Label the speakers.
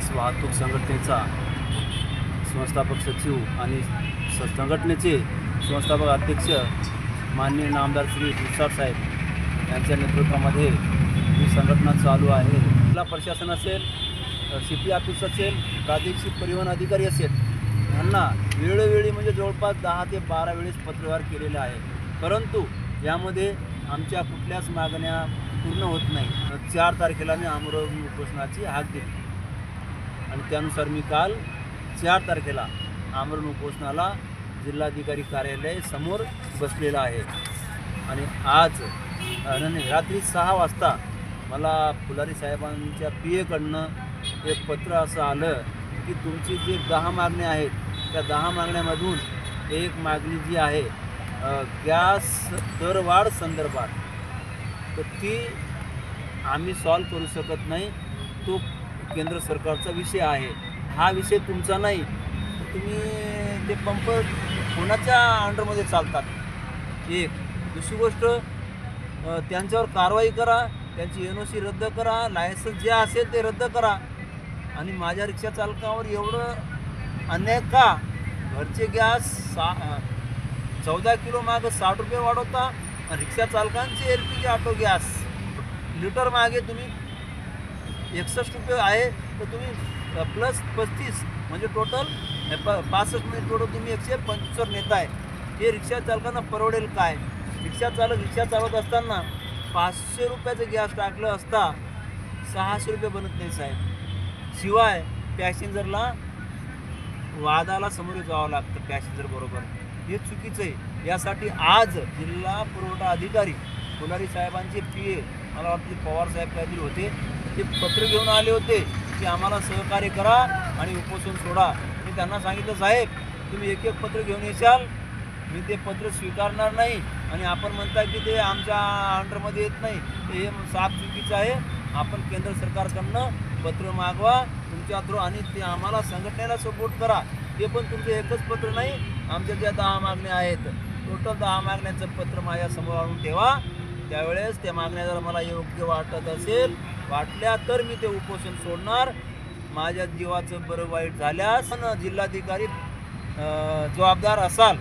Speaker 1: विकास वाहतूक संघटनेचा संस्थापक सचिव आणि संघटनेचे संस्थापक अध्यक्ष माननीय नामदार श्री तुषार साहेब यांच्या नेतृत्वामध्ये ही संघटना चालू आहे। जिल्हा प्रशासन असेल, CP ऑफिस असेल, प्रादेशिक परिवहन अधिकारी असेल, यांना वेळोवेळी म्हणजे जवळपास 10 ते 12 वेळेस पत्रव्यवहार केलेला आहे, परंतु यामध्ये आमच्या कुठल्याच मागण्या पूर्ण होत नाही। 4 तारखेला मी आमरण उपोषणाची हाक दिली आणि त्यानुसार मी काल 4 तारखेला आमरण उपोषणाला जिल्हाधिकारी कार्यालय समोर बसलेला आहे। आणि आज रात्री 6 वाजता मला फुलारी साहेबांच्या PA कडनं एक पत्र असं आलं की तुमची जे 10 मागण्या आहेत त्या 10 मागण्यामधून एक मागणी जी आहे गॅस दरवाढ संदर्भात, तर ती आम्ही सॉल्व करू शकत नाही, तो केंद्र सरकारचा विषय आहे, हा विषय तुमचा नाही। तुम्ही ते पंप कोणाच्या अंडरमध्ये चालतात, एक। दुसरी गोष्ट, त्यांच्यावर कारवाई करा, त्यांची NOC रद्द करा, लायसन्स जे असेल ते रद्द करा। आणि माझ्या रिक्षा चालकावर एवढं अन्याय का? घरचे गॅस 14 किलो मागे 60 रुपये वाढवता, रिक्षा चालकांचे LPG ऑटो गॅस लिटर मागे तुम्ही 61 रुपये आहे, तर तुम्ही प्लस 35 म्हणजे टोटल 65 म्हणजे टोटल तुम्ही 125 नेताय। हे रिक्षा चालकांना परवडेल काय? रिक्षा चालवत असताना 500 रुपयाचं गॅस टाकलं असता 600 रुपये बनत नाही साहेब। शिवाय पॅसेंजरला वादाला समोर जावं लागतं पॅसेंजर बरोबर, हे चुकीचं आहे। यासाठी आज जिल्हा पुरवठा अधिकारी फुलारी साहेबांचे PA, मला वाटतं पवार साहेब काहीतरी होते, ते पत्र घेऊन आले होते की आम्हाला सहकार्य करा आणि उपोषण सोडा। मी त्यांना सांगितलं, साहेब तुम्ही एक पत्र घेऊन येशाल, मी ते पत्र स्वीकारणार नाही। आणि आपण म्हणता की ते आमच्या अंडरमध्ये येत नाही, हे साफ चुकीचं आहे। आपण केंद्र सरकारकडनं पत्र मागवा तुमच्या थ्रू आणि ते आम्हाला संघटनेला सपोर्ट करा। ते पण तुमचं एकच पत्र नाही, आमच्या ज्या 10 मागण्या आहेत, टोटल 10 मागण्याचं पत्र माझ्यासमोर आणून ठेवा। त्यावेळेस त्या मागण्या जर मला योग्य वाटल्या तर मी ते उपोषण सोडणार। माझ्या जीवाचं बरं वाईट झाल्यास जिल्हाधिकारी जबाबदार असाल।